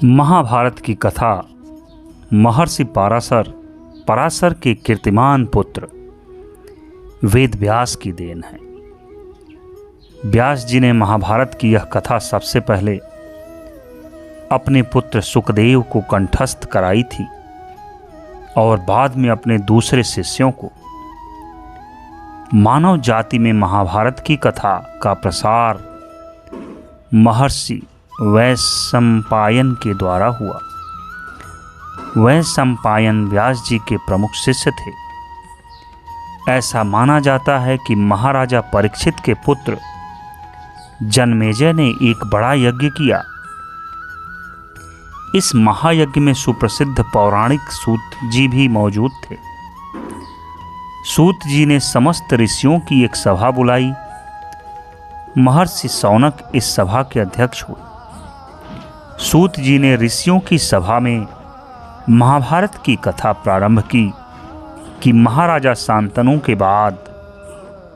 महाभारत की कथा महर्षि पराशर के कीर्तिमान पुत्र वेद व्यास की देन है। व्यास जी ने महाभारत की यह कथा सबसे पहले अपने पुत्र सुखदेव को कंठस्थ कराई थी और बाद में अपने दूसरे शिष्यों को। मानव जाति में महाभारत की कथा का प्रसार महर्षि वैशंपायन के द्वारा हुआ। वैशंपायन व्यास जी के प्रमुख शिष्य थे। ऐसा माना जाता है कि महाराजा परीक्षित के पुत्र जन्मेजय ने एक बड़ा यज्ञ किया। इस महायज्ञ में सुप्रसिद्ध पौराणिक सूत जी भी मौजूद थे। सूत जी ने समस्त ऋषियों की एक सभा बुलाई। महर्षि शौनक इस सभा के अध्यक्ष हुए। सूत जी ने ऋषियों की सभा में महाभारत की कथा प्रारंभ की कि महाराजा शांतनु के बाद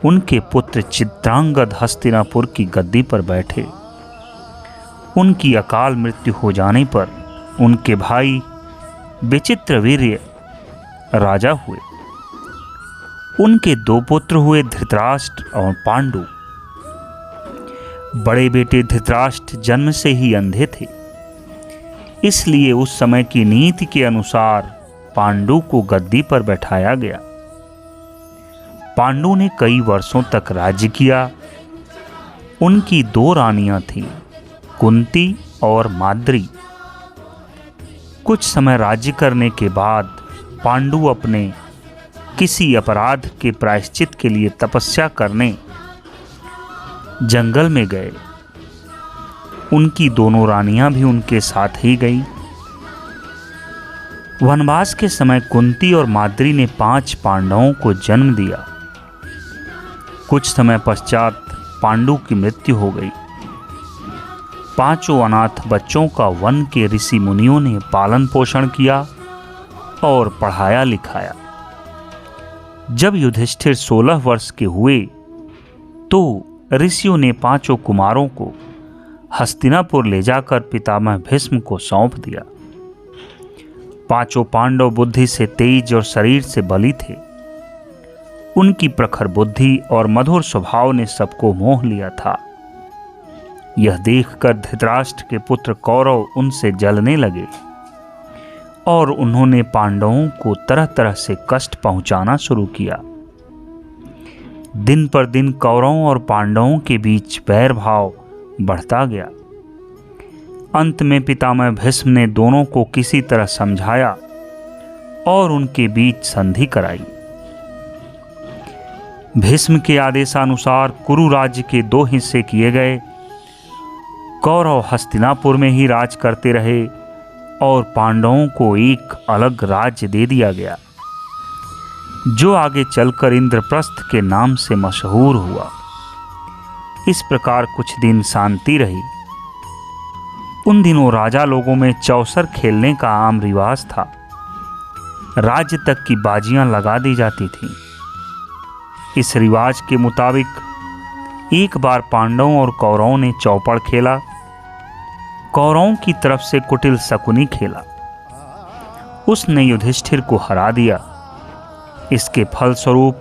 उनके पुत्र चित्रांगद हस्तिनापुर की गद्दी पर बैठे। उनकी अकाल मृत्यु हो जाने पर उनके भाई विचित्रवीर्य राजा हुए। उनके दो पुत्र हुए, धृतराष्ट्र और पांडु। बड़े बेटे धृतराष्ट्र जन्म से ही अंधे थे, इसलिए उस समय की नीति के अनुसार पांडु को गद्दी पर बैठाया गया। पांडु ने कई वर्षों तक राज्य किया। उनकी दो रानियां थीं, कुंती और माद्री। कुछ समय राज्य करने के बाद पांडु अपने किसी अपराध के प्रायश्चित के लिए तपस्या करने जंगल में गए। उनकी दोनों रानियां भी उनके साथ ही गईं। वनवास के समय कुंती और माद्री ने 5 पांडवों को जन्म दिया। कुछ समय पश्चात पांडु की मृत्यु हो गई। 5 अनाथ बच्चों का वन के ऋषि मुनियों ने पालन पोषण किया और पढ़ाया लिखाया। जब युधिष्ठिर 16 वर्ष के हुए तो ऋषियों ने 5 कुमारों को हस्तिनापुर ले जाकर पितामह भीष्म को सौंप दिया। 5 पांडव बुद्धि से तेज और शरीर से बली थे। उनकी प्रखर बुद्धि और मधुर स्वभाव ने सबको मोह लिया था। यह देखकर धृतराष्ट्र के पुत्र कौरव उनसे जलने लगे और उन्होंने पांडवों को तरह तरह से कष्ट पहुंचाना शुरू किया। दिन पर दिन कौरवों और पांडवों के बीच वैर भाव बढ़ता गया। अंत में पितामह भीष्म ने दोनों को किसी तरह समझाया और उनके बीच संधि कराई। भीष्म के आदेशानुसार कुरु राज्य के 2 हिस्से किए गए। कौरव हस्तिनापुर में ही राज करते रहे और पांडवों को एक अलग राज्य दे दिया गया, जो आगे चलकर इंद्रप्रस्थ के नाम से मशहूर हुआ। इस प्रकार कुछ दिन शांति रही। उन दिनों राजा लोगों में चौसर खेलने का आम रिवाज था। राज्य तक की बाजियां लगा दी जाती थीं। इस रिवाज के मुताबिक एक बार पांडवों और कौरवों ने चौपड़ खेला। कौरवों की तरफ से कुटिल शकुनी खेला। उसने युधिष्ठिर को हरा दिया। इसके फलस्वरूप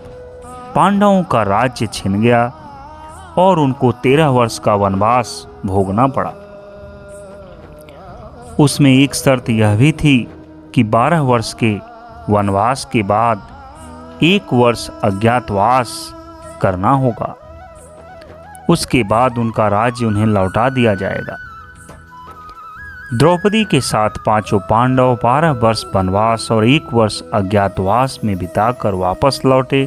पांडवों का राज्य छिन गया और उनको 13 वर्ष का वनवास भोगना पड़ा। उसमें एक शर्त यह भी थी कि 12 वर्ष के वनवास के बाद 1 वर्ष अज्ञातवास करना होगा। उसके बाद उनका राज्य उन्हें लौटा दिया जाएगा। द्रौपदी के साथ 5 पांडव 12 वर्ष वनवास और 1 वर्ष अज्ञातवास में बिताकर वापस लौटे,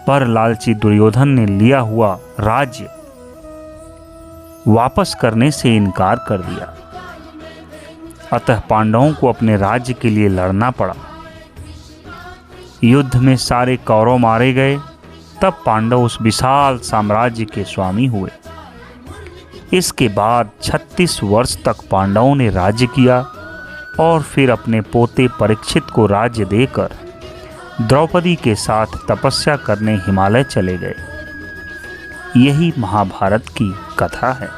पर लालची दुर्योधन ने लिया हुआ राज्य वापस करने से इनकार कर दिया। अतः पांडवों को अपने राज्य के लिए लड़ना पड़ा। युद्ध में सारे कौरव मारे गए। तब पांडव उस विशाल साम्राज्य के स्वामी हुए। इसके बाद 36 वर्ष तक पांडवों ने राज्य किया और फिर अपने पोते परीक्षित को राज्य देकर द्रौपदी के साथ तपस्या करने हिमालय चले गए। यही महाभारत की कथा है।